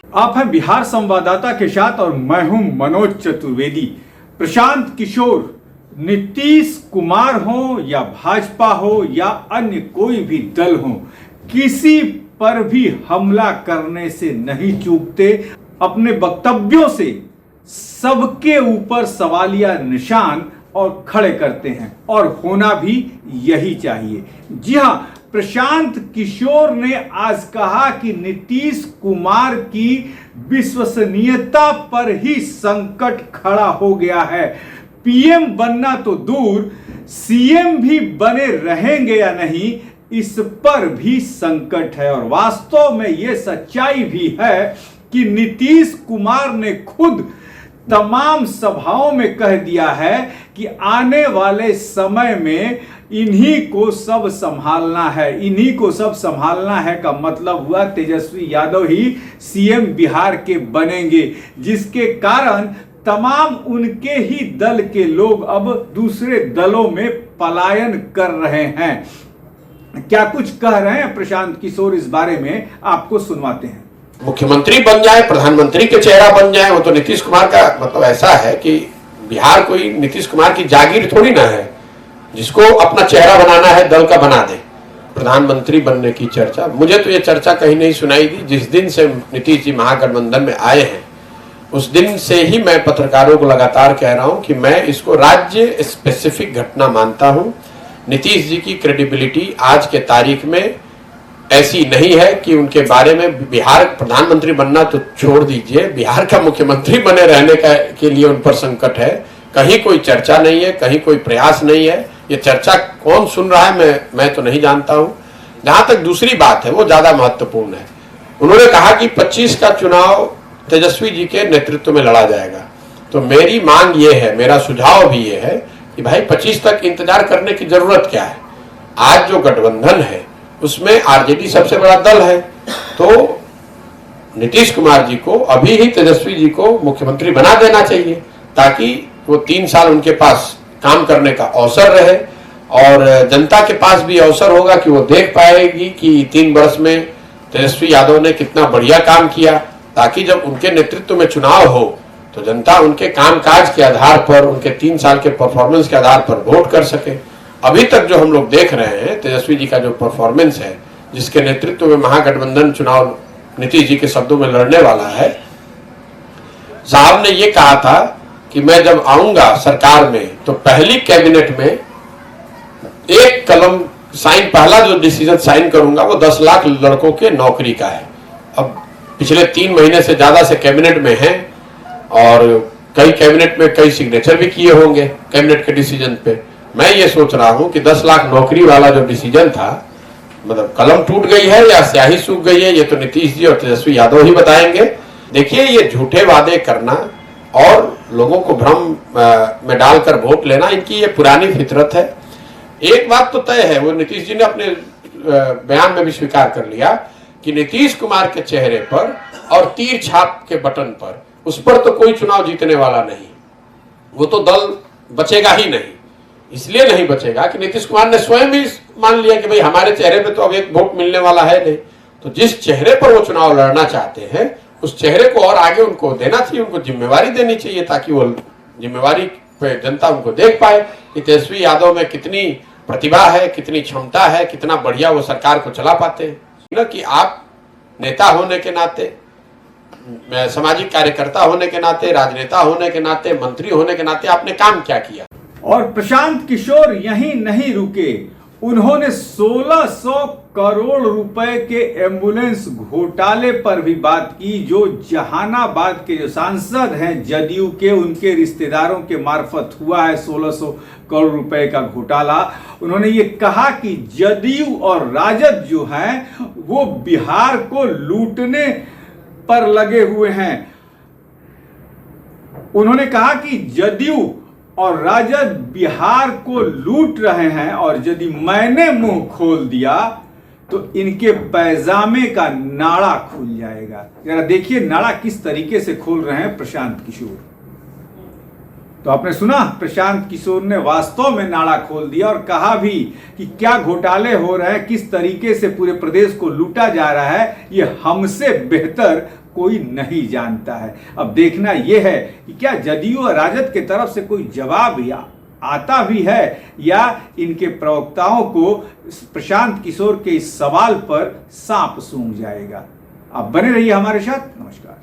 आप हैं बिहार संवाददाता के साथ और मैं हूं मनोज चतुर्वेदी। प्रशांत किशोर, नीतीश कुमार हो या भाजपा हो या अन्य कोई भी दल हो, किसी पर भी हमला करने से नहीं चूकते। अपने वक्तव्यों से सबके ऊपर सवालिया निशान और खड़े करते हैं और होना भी यही चाहिए। जी हां, प्रशांत किशोर ने आज कहा कि नीतीश कुमार की विश्वसनीयता पर ही संकट खड़ा हो गया है। पीएम बनना तो दूर, सीएम भी बने रहेंगे या नहीं, इस पर भी संकट है। और वास्तव में यह सच्चाई भी है कि नीतीश कुमार ने खुद तमाम सभाओं में कह दिया है कि आने वाले समय में इन्हीं को सब संभालना है। इन्हीं को सब संभालना है का मतलब हुआ तेजस्वी यादव ही सीएम बिहार के बनेंगे, जिसके कारण तमाम उनके ही दल के लोग अब दूसरे दलों में पलायन कर रहे हैं। क्या कुछ कह रहे हैं प्रशांत किशोर इस बारे में, आपको सुनवाते हैं। मुख्यमंत्री बन जाए, प्रधानमंत्री के चेहरा बन जाए, वो तो नीतीश कुमार का मतलब ऐसा है कि बिहार कोई नीतीश कुमार की जागीर थोड़ी ना है जिसको अपना चेहरा बनाना है दल का बना दे। प्रधानमंत्री बनने की चर्चा, मुझे तो ये चर्चा कहीं नहीं सुनाई दी। जिस दिन से नीतीश जी महागठबंधन में आए हैं उस दिन से ही मैं पत्रकारों को लगातार कह रहा हूं कि मैं इसको राज्य स्पेसिफिक घटना मानता हूं। नीतीश जी की क्रेडिबिलिटी आज के तारीख में ऐसी नहीं है कि उनके बारे में बिहार प्रधानमंत्री बनना तो छोड़ दीजिए, बिहार का मुख्यमंत्री बने रहने के लिए उन पर संकट है। कहीं कोई चर्चा नहीं है, कहीं कोई प्रयास नहीं है। ये चर्चा कौन सुन रहा है मैं तो नहीं जानता हूं। जहां तक दूसरी बात है वो ज्यादा महत्वपूर्ण है। उन्होंने कहा कि 25 का चुनाव तेजस्वी जी के नेतृत्व में लड़ा जाएगा। तो मेरी मांग ये है, मेरा सुझाव भी ये है कि भाई 25 तक इंतजार करने की जरूरत क्या है। आज जो गठबंधन है उसमें आरजेडी सबसे बड़ा दल है, तो नीतीश कुमार जी को अभी ही तेजस्वी जी को मुख्यमंत्री बना देना चाहिए ताकि वो 3 साल उनके पास काम करने का अवसर रहे और जनता के पास भी अवसर होगा कि वो देख पाएगी कि 3 वर्ष में तेजस्वी यादव ने कितना बढ़िया काम किया, ताकि जब उनके नेतृत्व में चुनाव हो तो जनता उनके कामकाज के आधार पर, उनके 3 साल के परफॉर्मेंस के आधार पर वोट कर सके। अभी तक जो हम लोग देख रहे हैं तेजस्वी जी का जो परफॉर्मेंस है, जिसके नेतृत्व में महागठबंधन चुनाव नीतीश जी के शब्दों में लड़ने वाला है, साहब ने ये कहा था कि मैं जब आऊंगा सरकार में तो पहली कैबिनेट में एक कलम साइन, पहला जो डिसीजन साइन करूंगा वो 10 लाख लड़कों के नौकरी का है। अब पिछले 3 महीने से ज्यादा से कैबिनेट में हैं और कई कैबिनेट में कई सिग्नेचर भी किए होंगे कैबिनेट के डिसीजन पे। मैं ये सोच रहा हूं कि 10 लाख नौकरी वाला जो डिसीजन था, मतलब कलम टूट गई है या स्याही सूख गई है, ये तो नीतीश जी और तेजस्वी यादव ही बताएंगे। देखिए, ये झूठे वादे करना और लोगों को भ्रम में डालकर वोट लेना, इनकी ये पुरानी फितरत है। एक बात तो तय है, वो नीतीश जी ने अपने बयान में भी स्वीकार कर लिया कि नीतीश कुमार के चेहरे पर और तीर छाप के बटन पर, उस पर तो कोई चुनाव जीतने वाला नहीं, वो तो दल बचेगा ही नहीं। इसलिए नहीं बचेगा कि नीतीश कुमार ने स्वयं ही मान लिया कि भाई हमारे चेहरे पे तो अब एक वोट मिलने वाला है नहीं। तो जिस चेहरे पर वो चुनाव लड़ना चाहते हैं उस चेहरे को और आगे उनको देना चाहिए, उनको जिम्मेवारी देनी चाहिए ताकि वो जिम्मेवारी पे जनता उनको देख पाए कि तेजस्वी यादव में कितनी प्रतिभा है, कितनी क्षमता है, कितना बढ़िया वो सरकार को चला पाते हैं। कि आप नेता होने के नाते, सामाजिक कार्यकर्ता होने के नाते, राजनेता होने के नाते, मंत्री होने के नाते आपने काम क्या किया। और प्रशांत किशोर यहीं नहीं रुके, उन्होंने 1600 करोड़ रुपए के एम्बुलेंस घोटाले पर भी बात की, जो जहानाबाद के जो सांसद हैं जदयू के, उनके रिश्तेदारों के मार्फत हुआ है 1600 करोड़ रुपए का घोटाला। उन्होंने ये कहा कि जदयू और राजद जो हैं वो बिहार को लूटने पर लगे हुए हैं। उन्होंने कहा कि जदयू और राजद बिहार को लूट रहे हैं और यदि मैंने मुंह खोल दिया तो इनके पैजामे का नाड़ा खुल जाएगा। जरा देखिए नाड़ा किस तरीके से खोल रहे हैं प्रशांत किशोर। तो आपने सुना, प्रशांत किशोर ने वास्तव में नाड़ा खोल दिया और कहा भी कि क्या घोटाले हो रहे हैं, किस तरीके से पूरे प्रदेश को लूटा जा रहा है, ये हमसे बेहतर कोई नहीं जानता है। अब देखना यह है कि क्या जदयू और राजद की तरफ से कोई जवाब या आता भी है या इनके प्रवक्ताओं को प्रशांत किशोर के इस सवाल पर सांप सूंघ जाएगा। आप बने रहिए हमारे साथ। नमस्कार।